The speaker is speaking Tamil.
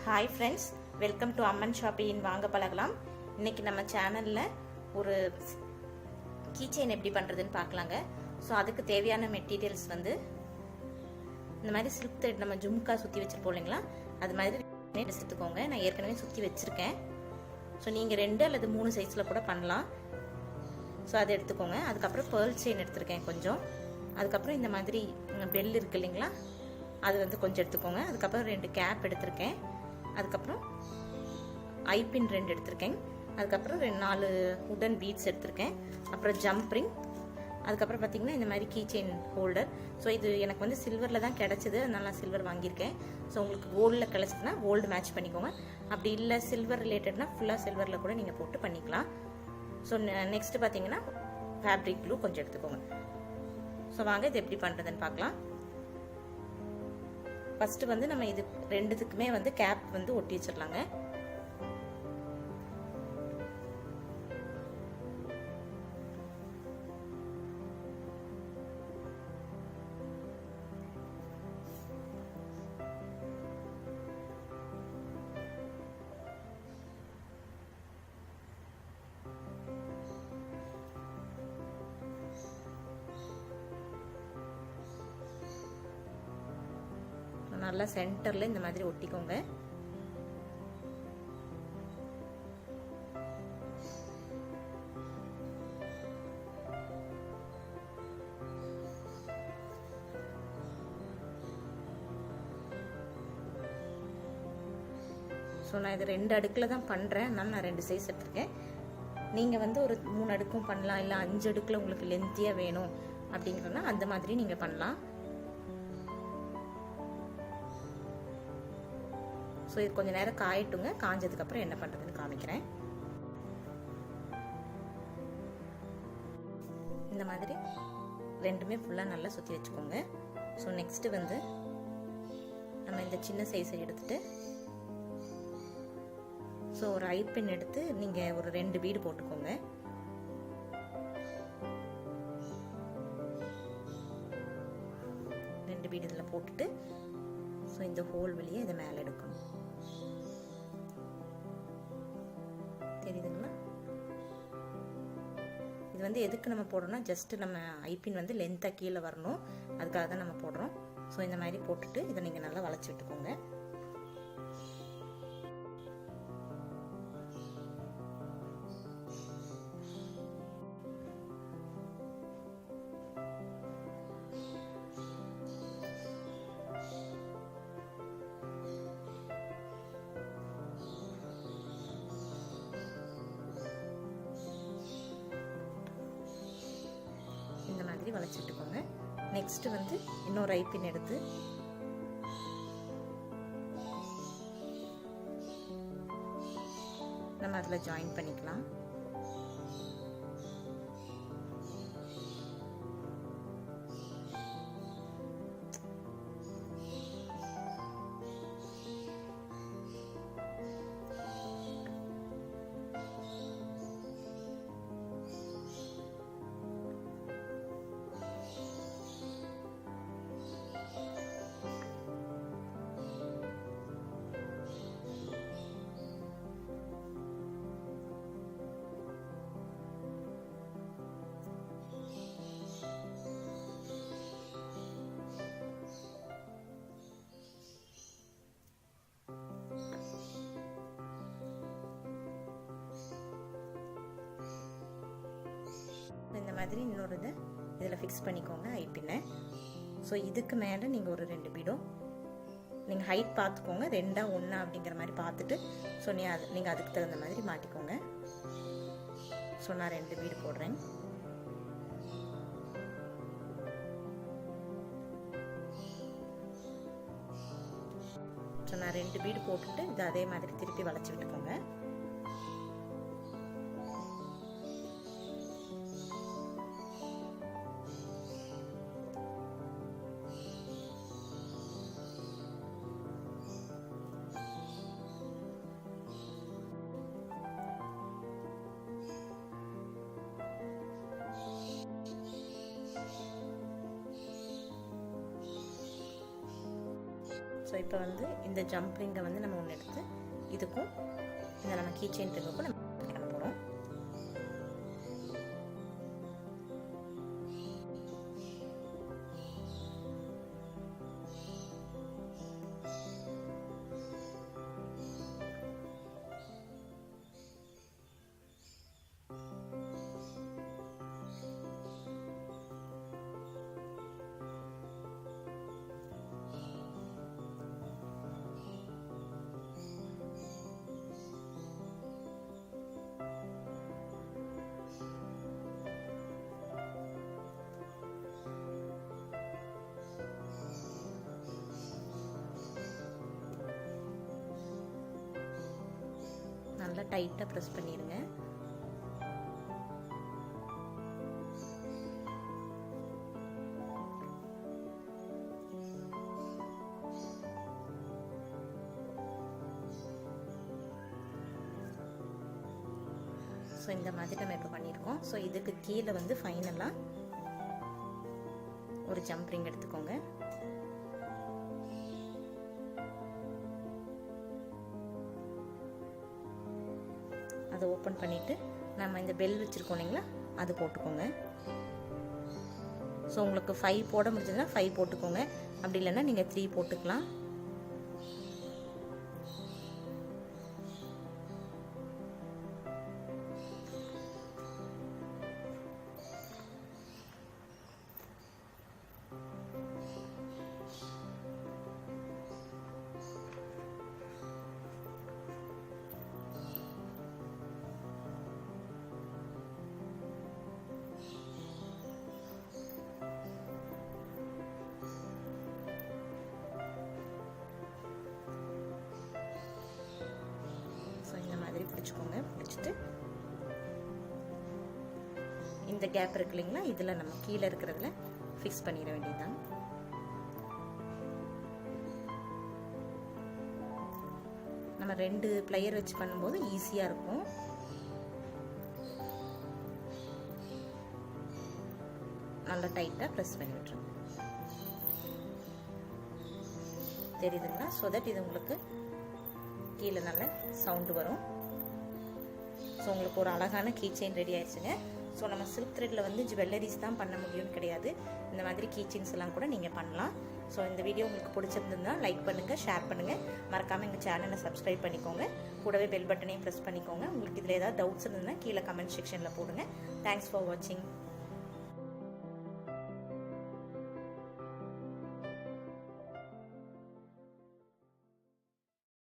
Hi friends, welcome to Amman shopping. வாங்க பழகலாம். இன்னைக்கு நம்ம சேனலில் ஒரு கீச்செயின் எப்படி பண்ணுறதுன்னு பார்க்கலாங்க. ஸோ அதுக்கு தேவையான மெட்டீரியல்ஸ் வந்து இந்த மாதிரி சில்க் த்ரெட் நம்ம ஜும்கா சுற்றி வச்சுருப்போம் இல்லைங்களா, அது மாதிரி எடுத்துக்கோங்க. நான் ஏற்கனவே சுற்றி வச்சுருக்கேன். ஸோ நீங்கள் 2 அல்லது 3 சைஸில் கூட பண்ணலாம். ஸோ அதை எடுத்துக்கோங்க. அதுக்கப்புறம் பேர்ல் செயின் எடுத்திருக்கேன் கொஞ்சம். அதுக்கப்புறம் இந்த மாதிரி பெல் இருக்குது இல்லைங்களா, அது வந்து கொஞ்சம் எடுத்துக்கோங்க. அதுக்கப்புறம் 2 கேப் எடுத்திருக்கேன். அதுக்கப்புறம் ஐபின் 2 எடுத்திருக்கேன். அதுக்கப்புறம் 4 உடன் பீட்ஸ் எடுத்திருக்கேன். அப்புறம் ஜம்ப் ரிங். அதுக்கப்புறம் பார்த்தீங்கன்னா இந்த மாதிரி கீ செயின் ஹோல்டர். ஸோ இது எனக்கு வந்து சில்வரில் தான் கிடச்சிது, அதனால நான் சில்வர் வாங்கியிருக்கேன். ஸோ உங்களுக்கு கோல்டில் கிடச்சிதுன்னா கோல்டு மேட்ச் பண்ணிக்கோங்க. அப்படி இல்லை சில்வர் ரிலேட்டட்னா ஃபுல்லாக சில்வரில் கூட நீங்கள் போட்டு பண்ணிக்கலாம். ஸோ நெக்ஸ்ட்டு பார்த்தீங்கன்னா ஃபேப்ரிக் க்ளூ கொஞ்சம் எடுத்துக்கோங்க. ஸோ வாங்க இது எப்படி பண்ணுறதுன்னு பார்க்கலாம். ஃபஸ்ட்டு வந்து நம்ம இது 2த்துக்குமே வந்து கேப் வந்து ஒட்டி வச்சிடலாங்க. நல்லா சென்டர்ல இந்த மாதிரி ஒட்டிக்கோங்க. ஸோ நான் இது 2 அடுக்கில் தான் பண்ணுறேன், அதனால நான் 2 சைஸ் எடுத்துருக்கேன். நீங்கள் வந்து ஒரு 3 அடுக்கும் பண்ணலாம், இல்லை 5 அடுக்கில் உங்களுக்கு லென்த்தியாக வேணும் அப்படிங்கிறதுனா அந்த மாதிரி நீங்கள் பண்ணலாம். ஸோ இது கொஞ்சம் நேரம் காயட்டுங்க. காஞ்சதுக்கப்புறம் என்ன பண்ணுறதுன்னு காமிக்கிறேன். இந்த மாதிரி 2மே ஃபுல்லாக நல்லா சுற்றி வச்சுக்கோங்க. ஸோ நெக்ஸ்ட்டு வந்து நம்ம இந்த சின்ன சைஸை எடுத்துட்டு ஸோ ஒரு ஐபின் எடுத்து நீங்கள் ஒரு 2 பீடு போட்டுக்கோங்க. ரெண்டு பீடு இதில் போட்டுட்டு ஸோ இந்த ஹோல் வழியே இதை மேலே எடுக்கணும். தெரியுதுங்களா? இது வந்து எதுக்கு நம்ம போடுறோம்னா ஜஸ்ட் நம்ம ஐபின் வந்து லென்த்தாக கீழே வரணும், அதுக்காக தான் நம்ம போடுறோம். ஸோ இந்த மாதிரி போட்டுட்டு இதை நீங்கள் நல்லா வளைச்சி விட்டுக்கோங்க. இந்த மாதிரி வளைச்சிட்டுக்கோங்க. நெக்ஸ்ட் வந்து இன்னொரு ஐபின் எடுத்து நம்ம அதில் ஜாயின் பண்ணிக்கலாம். இந்த மாதிரி இன்னொரு இதை இதில் ஃபிக்ஸ் பண்ணிக்கோங்க ஐபின்னை. ஸோ இதுக்கு மேலே நீங்கள் ஒரு 2 பீடும் நீங்கள் ஹைட் பார்த்துக்கோங்க, 2ஆ 1ஆ அப்படிங்கிற மாதிரி பார்த்துட்டு ஸோ நீங்கள் அதுக்கு தகுந்த மாதிரி மாட்டிக்கோங்க. ஸோ நான் 2 பீடு போடுறேன். ஸோ நான் 2 பீடு போட்டுட்டு இது அதே மாதிரி திருப்பி வளைச்சி விட்டுக்கோங்க. ஸோ இப்போ வந்து இந்த ஜம்ப் ரிங்கை வந்து நம்ம ஒன்று எடுத்து இதுக்கும் இந்த நம்ம கீச்செயின் ரிங்குக்கும் நம்ம பண்ண போகிறோம். நல்லா டைட்டாக ப்ரெஸ் பண்ணிடுங்க. ஸோ இந்த மாதிரி நம்ம இப்போ பண்ணியிருக்கோம். ஸோ இதுக்கு கீழே வந்து ஃபைனலாக ஒரு ஜம்ப் ரிங் எடுத்துக்கோங்க. அதை ஓப்பன் பண்ணிவிட்டு நம்ம இந்த பெல் வச்சுருக்கோம் இல்லைங்களா, அது போட்டுக்கோங்க. ஸோ உங்களுக்கு 5 போட முடிஞ்சதுன்னா 5 போட்டுக்கோங்க, அப்படி இல்லைன்னா நீங்கள் 3 போட்டுக்கலாம். பிடிச்சிக்கோங்க. பிடிச்சிட்டு இந்த கேப் இருக்கு இல்லைங்களா, இதில் நம்ம கீழே இருக்கிறதுல ஃபிக்ஸ் பண்ணிட வேண்டியதுதான். நம்ம 2 பிளேயர் வச்சு பண்ணும்போது ஈஸியாக இருக்கும். நல்லா டைட்டாக ப்ரெஸ் பண்ணி விட்டுருங்க. தெரியுதுங்களா? ஸோ தட் இது உங்களுக்கு கீழே நல்ல சவுண்டு வரும். ஸோ உங்களுக்கு ஒரு அழகான கீச்செயின் ரெடி ஆயிடுச்சுங்க. ஸோ நம்ம சில்க் த்ரெட்டில் வந்து ஜுவல்லரிஸ் தான் பண்ண முடியும்னு கிடையாது, இந்த மாதிரி கீச்செயின்ஸ் எல்லாம் கூட நீங்கள் பண்ணலாம். ஸோ இந்த வீடியோ உங்களுக்கு பிடிச்சிருந்ததுன்னா லைக் பண்ணுங்கள், ஷேர் பண்ணுங்கள், மறக்காமல் எங்கள் சேனலை சப்ஸ்கிரைப் பண்ணிக்கோங்க, கூடவே பெல் பட்டனையும் ப்ரெஸ் பண்ணிக்கோங்க. உங்களுக்கு இதில் ஏதாவது டவுட்ஸ் இருந்ததுன்னா கீழே கமெண்ட் செக்ஷனில் போடுங்க. தேங்க்ஸ் ஃபார் வாட்சிங்.